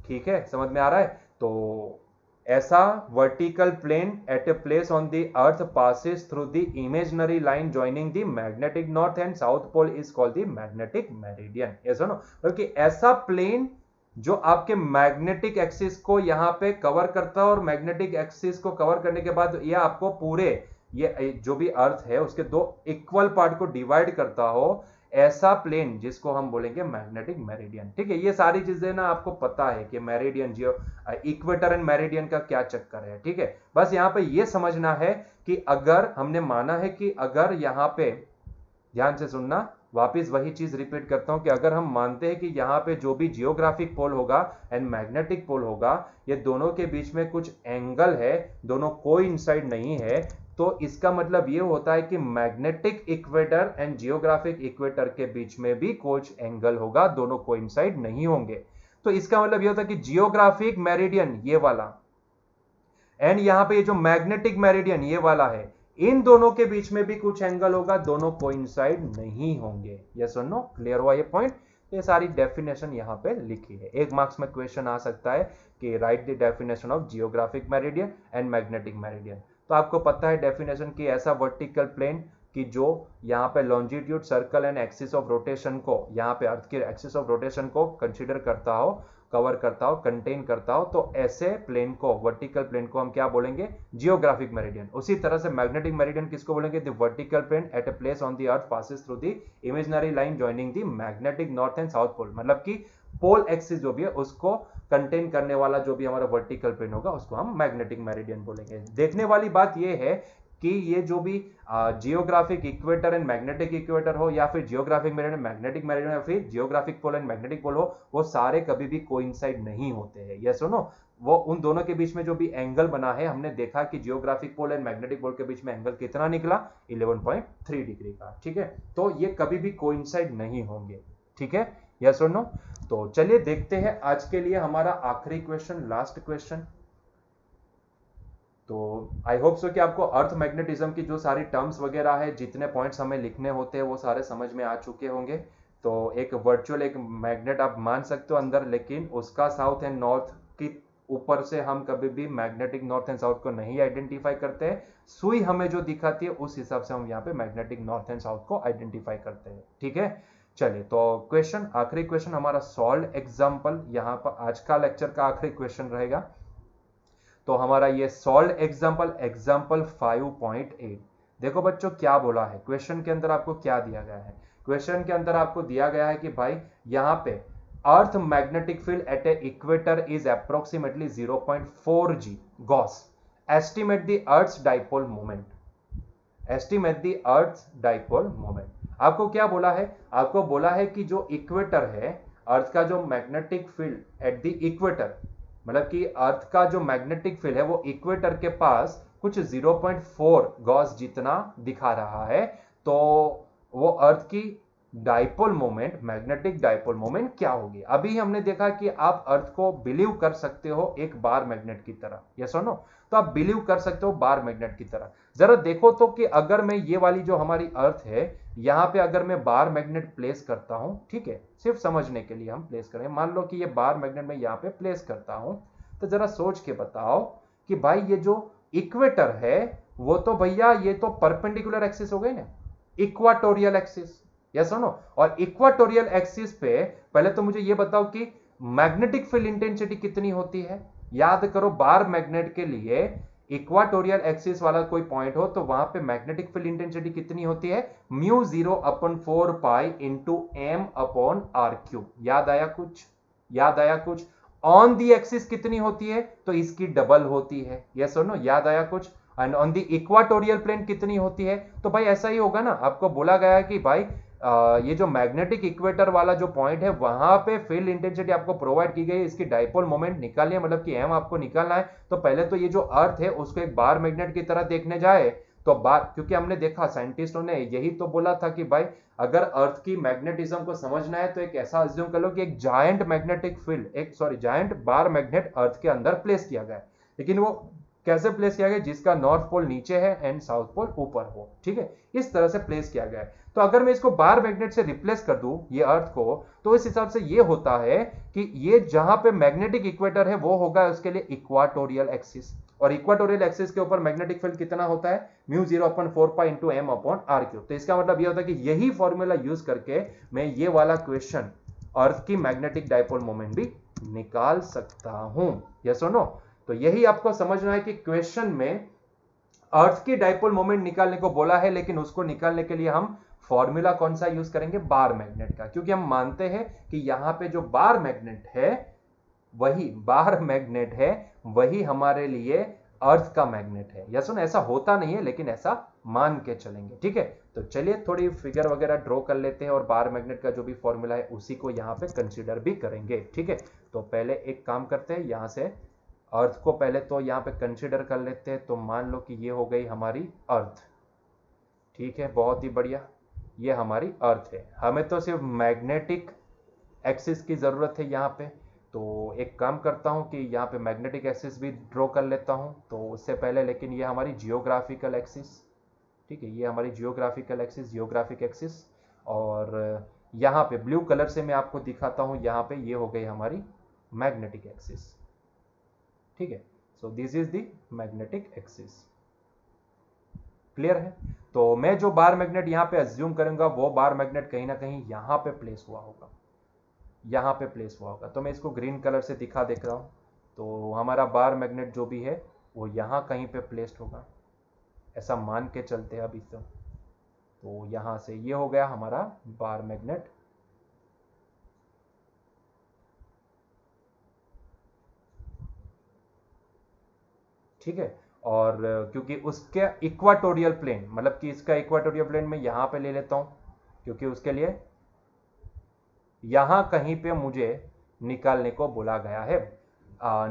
ठीक है, समझ में आ रहा है? तो ऐसा vertical plane at a place on the earth passes through the imaginary line joining the magnetic north and south pole is called the magnetic meridian. Yes और नो? बल्कि ऐसा प्लेन जो आपके मैग्नेटिक एक्सिस को यहां पे कवर करता हो, और मैग्नेटिक एक्सिस को कवर करने के बाद ये आपको पूरे ये जो भी अर्थ है उसके दो इक्वल पार्ट को डिवाइड करता हो, ऐसा प्लेन जिसको हम बोलेंगे मैग्नेटिक मेरिडियन। ठीक है, ये सारी चीजें ना आपको पता है कि meridian, Jio equator and meridian का क्या चक्कर है। ठीक है, बस यहां पे ये समझना है कि अगर हमने माना है कि अगर यहां पे, ध्यान से सुनना, वापिस वही चीज रिपीट करता हूं कि अगर हम मानते हैं कि यहां पे जो भी जियोग्राफिक पोल होगा एंड मैग्नेटिक पोल होगा, ये दोनों के बीच में कुछ एंगल है, दोनों कोइंसाइड नहीं है, तो इसका मतलब ये होता है कि magnetic equator and geographic equator के बीच में भी कुछ एंगल होगा, दोनों कोइंसाइड नहीं होंगे। तो इसका मतलब ये होता है कि जियोग्राफिक मेरिडियन ये वाला एंड यहां पे ये जो मैग्नेटिक मेरिडियन ये वाला है, इन दोनों के बीच में भी कुछ एंगल होगा, दोनों कोइंसाइड नहीं होंगे। यस और नो, क्लियर हुआ ये पॉइंट? ये सारी डेफिनेशन यहां पे लिखी है। एक मार्क्स में क्वेश्चन आ सकता है कि right the definition of geographic meridian and magnetic meridian. तो आपको पता है डेफिनेशन की, ऐसा वर्टिकल प्लेन कि जो यहाँ पे longitude, circle and axis of rotation को, यहाँ पे अर्थ के एक्सिस ऑफ रोटेशन को कंसीडर करता हो, कवर करता हो, कंटेन करता हो, तो ऐसे प्लेन को, वर्टिकल प्लेन को हम क्या बोलेंगे? Geographic meridian. उसी तरह से मैग्नेटिक मेरिडियन किसको बोलेंगे? The vertical plane at a place on the earth passes through the imaginary line joining the magnetic north and south pole. मतलब कि पोल एक्सिस जो भी है उसको कंटेन करने वाला जो भी हमारा वर्टिकल प्लेन होगा उसको हम मैग्नेटिक मेरिडियन बोलेंगे। देखने वाली बात यह है कि ये जो भी geographic equator and magnetic equator हो, या फिर जियोग्राफिक मेरिडियन मैग्नेटिक मेरिडियन, या फिर geographic pole and magnetic pole हो, वो सारे कभी भी कोइंसाइड नहीं होते हैं। यस और नो? वो उन दोनों के बीच में जो भी एंगल बना है, हमने देखा कि geographic pole and magnetic pole के बीच में एंगल कितना निकला? 11.3 डिग्री का। ठीक है, तो ये कभी भी कोइंसाइड नहीं होंगे। ठीक है, यस और नो? तो चलिए देखते हैं आज के लिए हमारा आखिरी क्वेश्चन, लास्ट क्वेश्चन। तो आई होप सो कि आपको अर्थ मैग्नेटिज्म की जो सारी टर्म्स वगैरह है, जितने पॉइंट्स हमें लिखने होते हैं, वो सारे समझ में आ चुके होंगे। तो एक वर्चुअल एक मैग्नेट आप मान सकते हो अंदर, लेकिन उसका साउथ एंड नॉर्थ की ऊपर से हम कभी भी मैग्नेटिक नॉर्थ एंड साउथ को नहीं आइडेंटिफाई करते हैं। सुई हमें जो दिखाती है उस हिसाब से हम यहाँ पे मैग्नेटिक नॉर्थ एंड साउथ को आइडेंटिफाई करते हैं। ठीक है, चलिए तो क्वेश्चन, आखिरी क्वेश्चन हमारा सॉल्व एग्जाम्पल, यहाँ पर आज का लेक्चर का आखिरी क्वेश्चन रहेगा। तो हमारा ये सॉल्व एग्जाम्पल, एग्जाम्पल 5.8। देखो बच्चों क्या बोला है क्वेश्चन के अंदर, आपको क्या दिया गया है? क्वेश्चन के अंदर आपको दिया गया है कि भाई यहाँ पे earth magnetic field at a equator is approximately 0.4 g gauss. Estimate the earth's dipole moment. Estimate the earth's dipole moment. आपको क्या बोला है? आपको बोला है कि जो इक्वेटर है, अर्थ का जो magnetic field at the equator, मतलब कि अर्थ का जो मैग्नेटिक फील्ड है वो इक्वेटर के पास कुछ 0.4 गॉस जितना दिखा रहा है। तो वो अर्थ की dipole moment, magnetic dipole moment क्या होगी? अभी हमने देखा कि आप अर्थ को बिलीव कर सकते हो एक बार मैग्नेट की तरह। यस और नो? तो आप बिलीव कर सकते हो बार मैग्नेट की तरह। जरा देखो तो कि अगर मैं ये वाली जो हमारी अर्थ है, यहां पे अगर मैं बार मैग्नेट प्लेस करता हूं, ठीक है, सिर्फ समझने के लिए हम प्लेस करें, मान लो कि ये बार मैग्नेट मैं यहां पे प्लेस करता हूं, तो जरा सोच के बताओ कि भाई ये जो इक्वेटर है वो तो भैया ये तो परपेंडिकुलर एक्सिस हो गई ना, इक्वाटोरियल एक्सिस। यस और नो? और इक्वाटोरियल एक्सिस पे पहले तो मुझे ये बताओ कि मैग्नेटिक फील्ड इंटेंसिटी कितनी होती है? याद करो, बार मैग्नेट के लिए इक्वाटोरियल एक्सिस वाला कोई पॉइंट हो तो वहां पे मैग्नेटिक फील्ड इंटेंसिटी कितनी होती है? Mu 0/4 pi into M upon R cube. याद आया कुछ? याद आया कुछ? ऑन दी एक्सिस कितनी होती है? तो इसकी डबल होती है। यस और नो? याद आया कुछ? And on the equatorial plane कितनी होती है? तो भाई ऐसा ही होगा ना, आपको बोला गया है कि भाई ये जो मैग्नेटिक इक्वेटर वाला जो पॉइंट है वहां पे फील्ड इंटेंसिटी आपको प्रोवाइड की गई है, इसकी डाइपोल मोमेंट निकालनी है, मतलब कि एम आपको निकालना है। तो पहले तो ये जो अर्थ है उसको एक बार मैग्नेट की तरह देखने जाए तो बार, क्योंकि हमने देखा साइंटिस्टों ने यही तो बोला था कि भाई अगर अर्थ की मैग्नेटिज्म को समझना है तो एक ऐसा अज्यूम कर लो कि एक जायंट मैग्नेटिक फील्ड, एक सॉरी जायंट बार मैग्नेट अर्थ के अंदर प्लेस किया गया है। लेकिन वो कैसे प्लेस किया गया? जिसका नॉर्थ पोल नीचे है एंड साउथ पोल ऊपर हो। ठीक है, इस तरह से प्लेस किया गया है। तो अगर मैं इसको बार मैग्नेट से रिप्लेस कर दूं ये अर्थ को, तो इस हिसाब से ये होता है कि ये जहां पे मैग्नेटिक इक्वेटर है वो होगा उसके लिए इक्वाटोरियल एक्सिस, और इक्वाटोरियल एक्सिस के ऊपर मैग्नेटिक फील्ड कितना होता है? Mu 0/4 pi into M upon R cube. तो इसका मतलब ये होता है कि यही फॉर्मूला यूज करके मैं ये वाला क्वेश्चन, अर्थ की मैग्नेटिक डाइपोल मोमेंट भी निकाल सकता हूं। यस और नो? तो यही आपको समझना है कि क्वेश्चन में अर्थ की डाइपोल मोमेंट निकालने को बोला है, लेकिन उसको निकालने के लिए हम फॉर्मूला कौन सा यूज करेंगे? बार मैग्नेट का, क्योंकि हम मानते हैं कि यहां पे जो बार मैग्नेट है वही हमारे लिए अर्थ का मैग्नेट है। यस सुन, ऐसा होता नहीं है लेकिन ऐसा मान के चलेंगे। ठीक है, तो चलिए थोड़ी फिगर वगैरह ड्रॉ कर लेते हैं और बार मैग्नेट का जो भी फॉर्मूला है उसी को यहां पे कंसीडर भी करेंगे। ठीक है, तो पहले एक काम करते हैं, यहां से अर्थ को पहले तो यहां पे कंसीडर कर लेते हैं। तो मान लो कि ये हो गई हमारी अर्थ। ठीक है, बहुत ही बढ़िया, ये हमारी अर्थ है। हमें तो सिर्फ मैग्नेटिक एक्सिस की जरूरत है यहाँ पे। तो एक काम करता हूँ कि यहाँ पे मैग्नेटिक एक्सिस भी ड्रॉ कर लेता हूँ। तो उससे पहले लेकिन ये हमारी जियोग्राफिकल एक्सिस, ठीक है, ये हमारी जियोग्राफिकल एक्सिस, जियोग्राफिक एक्सिस। और यहाँ पे ब्लू कलर से मैं आपको दिखाता हूँ, यहाँ पे ये हो गई हमारी मैग्नेटिक एक्सिस। ठीक है, so this is the magnetic axis. Clear है? तो मैं जो बार मैग्नेट यहाँ पे अज्यूम करूंगा वो बार मैग्नेट कहीं ना कहीं यहाँ पे प्लेस हुआ होगा, यहाँ पे प्लेस हुआ होगा। तो मैं इसको ग्रीन कलर से दिखा देख रहा हूँ। तो हमारा बार मैग्नेट जो भी है वो यहाँ कहीं पे प्लेस्ड होगा, ऐसा मान के चलते हैं अभी। तो यहाँ से ये हो गया हमारा बार मैग्नेट। ठीक है, और क्योंकि उसके इक्वाटोरियल प्लेन, मतलब कि इसका इक्वाटोरियल प्लेन मैं यहाँ पे ले लेता हूँ, क्योंकि उसके लिए यहाँ कहीं पे मुझे निकालने को बोला गया है।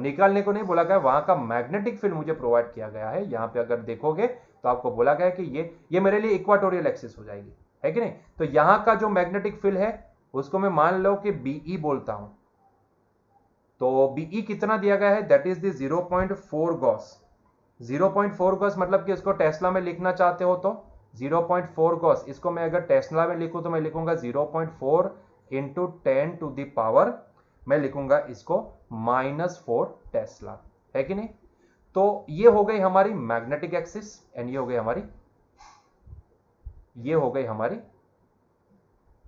निकालने को नहीं बोला गया, वहां का मैग्नेटिक फील्ड मुझे प्रोवाइड किया गया है। यहाँ पे अगर देखोगे तो आपको बोला गया है कि ये मेरे लिए इक्वाटोरियल एक्सिस हो जाएगी, है कि नहीं? तो यहाँ का जो मैग्नेटिक फील्ड है उसको मैं मान लो कि बीई बोलता हूं। तो बीई कितना दिया गया है? That is the 0.4 Gauss. 0.4 Gauss मतलब कि इसको टेस्ला में लिखना चाहते हो तो 0.4 गॉस, इसको मैं अगर टेस्ला में लिखूं तो मैं लिखूंगा 0.4 इंटू 10 टू द पावर, मैं लिखूंगा इसको -4 टेस्ला, है कि नहीं? तो ये हो गई हमारी मैग्नेटिक एक्सिस एंड ये हो गई हमारी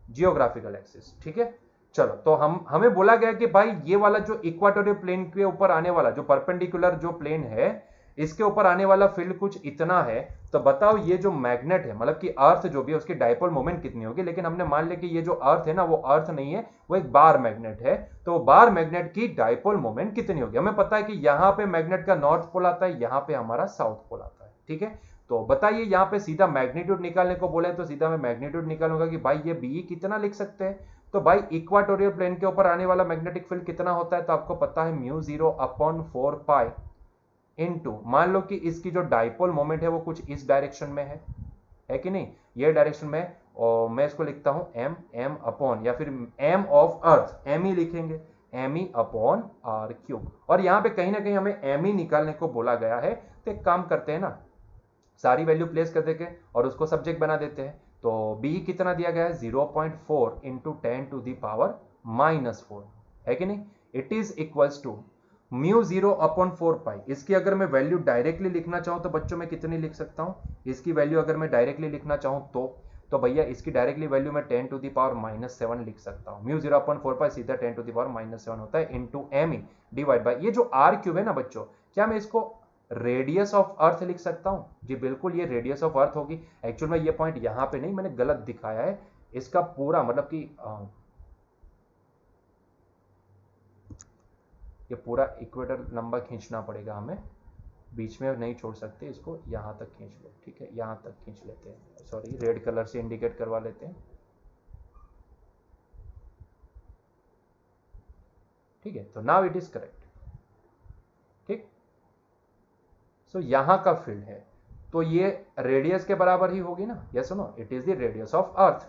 जियोग्राफिकल एक्सिस। ठीक है, चलो। तो हमें बोला गया कि भाई ये वाला जो इक्वाटोरियल प्लेन के ऊपर आने वाला जो परपेंडिकुलर जो प्लेन है, इसके ऊपर आने वाला फील्ड कुछ इतना है। तो बताओ ये जो मैग्नेट है, मतलब कि अर्थ जो भी है, उसकी डायपोल मोमेंट कितनी होगी? लेकिन हमने मान लिया कि ये जो अर्थ है ना, वो अर्थ नहीं है, वो एक बार मैग्नेट है। तो बार मैग्नेट की डायपोल मोमेंट कितनी होगी? हमें पता है कि यहाँ पे मैग्नेट का नॉर्थ पोल आता है, यहाँ पे हमारा साउथ पोल आता है। ठीक है, तो बताइए यहाँ पे सीधा मैग्नीट्यूड निकालने को बोले तो सीधा मैं मैग्नीट्यूड निकालूंगा कि भाई ये बी कितना लिख सकते हैं। तो भाई इक्वाटोरियल प्लेन के ऊपर आने वाला मैग्नेटिक फील्ड कितना होता है? तो आपको पता है μ0/4 इनटू, मान लो कि इसकी जो डाइपोल मोमेंट है वो कुछ इस डायरेक्शन में है कि नहीं? ये डायरेक्शन में, और मैं इसको लिखता हूं m अपॉन, या फिर m ऑफ अर्थ, m ही लिखेंगे, m अपॉन r क्यूब। और यहाँ पे कहीं ना कहीं हमें m ही निकालने को बोला गया है। तो एक काम करते हैं ना, सारी वैल्यू प्लेस कर देंगे और उसको सब्जेक्ट बना देते हैं। तो b कितना दिया गया है? 0.4 इंटू 10 टू दी पावर -4, है कि नहीं? इट इज इक्वल्स टू μ0/4 इसकी अगर मैं वैल्यू डायरेक्टली लिखना चाहूं तो बच्चों में कितनी लिख सकता हूं? इसकी वैल्यू अगर मैं डायरेक्टली लिखना चाहूं तो भैया इसकी डायरेक्टली वैल्यू मैं 10 टू दी पावर -7 लिख सकता हूं। μ0/4 सीधा 10 टू दी पावर -7 होता है इंटू m डिवाइड बाय ये जो r क्यूब है ना बच्चों, क्या मैं इसको रेडियस ऑफ अर्थ लिख सकता हूं? जी बिल्कुल, ये रेडियस ऑफ अर्थ होगी। एक्चुअल में ये पॉइंट यहां पे नहीं, मैंने गलत दिखाया है। इसका पूरा मतलब कि ये पूरा इक्वेटर लंबा खींचना पड़ेगा हमें, बीच में नहीं छोड़ सकते इसको, यहां तक खींच लो। ठीक है, यहां तक खींच लेते हैं, सॉरी रेड कलर से इंडिकेट करवा लेते हैं। ठीक है, तो नाउ इट इज करेक्ट। ठीक, सो यहां का फील्ड है तो ये रेडियस के बराबर ही होगी ना? Yes no, it is the radius of earth,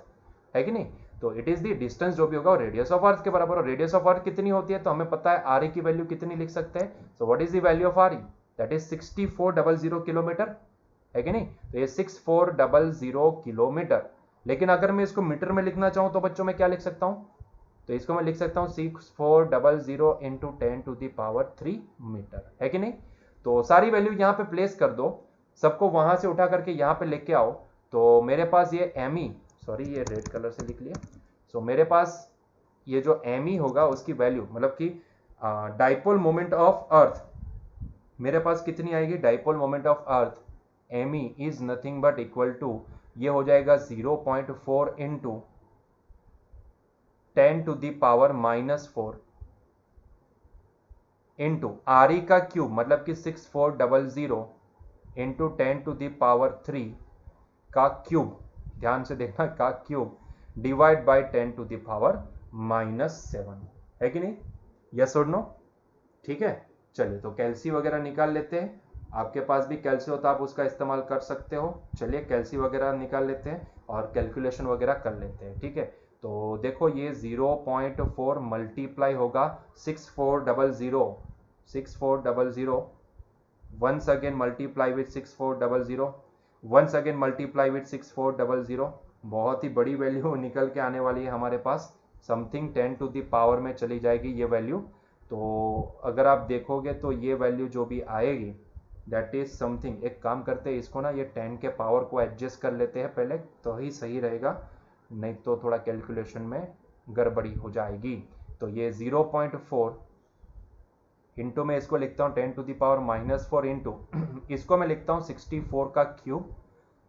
है कि नहीं? तो इट इज द डिस्टेंस जो भी होगा वो रेडियस ऑफ अर्थ के बराबर। और रेडियस ऑफ अर्थ कितनी होती है? तो हमें पता है आर की वैल्यू कितनी लिख सकते हैं। So what is the value of R? That is 6400 kilometre, है कि नहीं? तो ये 6400 किलोमीटर। लेकिन अगर मैं इसको मीटर में लिखना चाहूं तो बच्चों में क्या लिख सकता हूं? तो इसको मैं लिख सकता हूं 6400 into 10 to the power 3 metre, है कि नहीं? तो सारी वैल्यू यहां पे प्लेस कर दो, सबको वहां से उठा करके यहां पे लेके आओ। तो मेरे पास ये एम ई, सॉरी ये रेड कलर से लिख लिया। सो मेरे पास ये जो एम ई होगा उसकी वैल्यू, मतलब कि डाइपोल मोमेंट ऑफ अर्थ मेरे पास कितनी आएगी? Dipole moment of earth M E is nothing but equal to, ये हो जाएगा 0.4 into 10 to the power -4 into R E का क्यूब, मतलब कि 6400 इंटू 10 टू दी पावर 3 का क्यूब, ध्यान से देखना, का cube divide by 10 to the power -7, है कि नहीं? यस और नो? ठीक है, चलिए तो कैल्सी वगैरह निकाल लेते हैं। आपके पास भी कैल्सी हो तो आप उसका इस्तेमाल कर सकते हो। चलिए कैल्सी वगैरह निकाल लेते हैं और कैलकुलेशन वगैरह कर लेते हैं। ठीक है, तो देखो ये 0.4 मल्टीप्लाई होगा 6400 once again multiply with 6400 once again multiply with 6400, बहुत ही बड़ी वैल्यू निकल के आने वाली है हमारे पास, समथिंग 10 टू द पावर में चली जाएगी ये वैल्यू। तो अगर आप देखोगे तो ये वैल्यू जो भी आएगी दैट इज समथिंग, एक काम करते हैं इसको ना, ये 10 के पावर को एडजस्ट कर लेते हैं पहले तो ही सही रहेगा, नहीं तो थोड़ा कैलकुलेशन में गड़बड़ी हो जाएगी। तो ये 0.4 इंटू में इसको लिखता हूँ 10 टू द पावर -4 इंटू इसको मैं लिखता हूँ 64 का क्यूब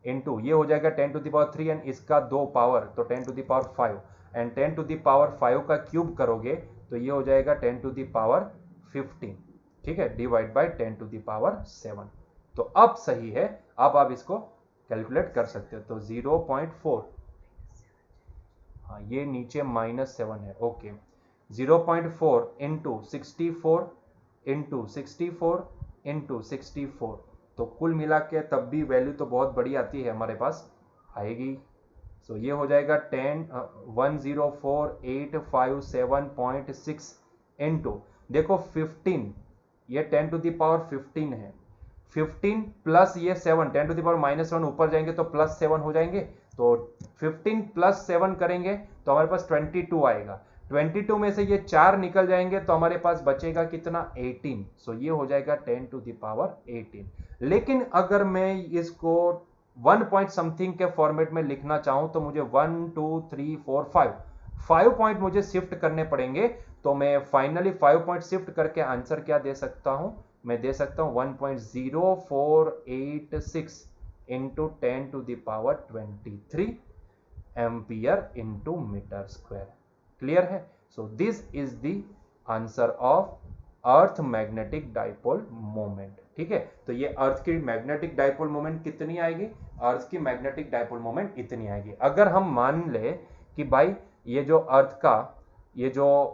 इंटू ये हो जाएगा 10 टू द पावर 3 एंड इसका 2 पावर तो 10 to the power 5 and 10 to the power 5 का क्यूब करोगे तो ये हो जाएगा 10 टू द पावर 15, ठीक है, divide by 10 to the power 7। तो अब सही है, अब आप इसको कैलकुलेट कर सकते हो। तो 0.4, हाँ ये नीचे -7 है, ओके, 0.4 इंटू 64 इंटू 64 इंटू 64, तो कुल मिला के तब भी वैल्यू तो बहुत बड़ी आती है हमारे पास आएगी। सो ये हो जाएगा 104,857.6 इंटू देखो 15, ये 10 टू द पावर 15 है, 15 प्लस ये 7, 10 टू द पावर -7 ऊपर जाएंगे तो +7 हो जाएंगे, तो 15 + 7 करेंगे तो हमारे पास 22 आएगा, 22 में से ये 4 निकल जाएंगे तो हमारे पास बचेगा कितना 18। सो ये हो जाएगा 10 टू द पावर 18। लेकिन अगर मैं इसको 1 पॉइंट समथिंग के फॉर्मेट में लिखना चाहूं तो मुझे 1 2 3 4 5 पॉइंट मुझे शिफ्ट करने पड़ेंगे। तो मैं फाइनली 5 पॉइंट शिफ्ट करके आंसर क्या दे सकता हूं, मैं दे सकता हूं 1.0486 into 10 to the power 23 ampere into metre square. Clear है? So this is the answer of earth magnetic dipole moment. ठीक है, तो ये अर्थ की मैग्नेटिक डाइपोल मोमेंट कितनी आएगी, अर्थ की मैग्नेटिक डाइपोल मोमेंट इतनी आएगी। अगर हम मान ले कि भाई ये जो अर्थ का ये जो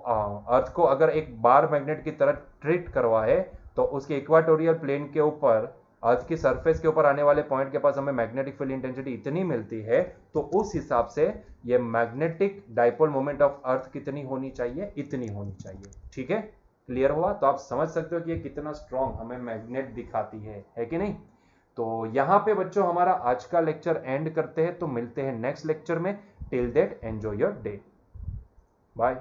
अर्थ को अगर एक बार मैग्नेट की तरह ट्रीट करवाए तो उसके इक्वाटोरियल प्लेन के ऊपर अर्थ की सरफेस के ऊपर आने वाले पॉइंट के पास हमें मैग्नेटिक फील्ड इंटेंसिटी इतनी मिलती है, तो उस हिसाब से ये मैग्नेटिक डाइपोल मोमेंट ऑफ अर्थ कितनी होनी चाहिए, इतनी होनी चाहिए। ठीक है, क्लियर हुआ? तो आप समझ सकते हो कि ये कितना स्ट्रॉन्ग हमें मैग्नेट दिखाती है कि नहीं। तो यहां पे बच्चों हमारा आज का लेक्चर एंड करते हैं, तो मिलते हैं नेक्स्ट लेक्चर में। Till that enjoy your day, bye.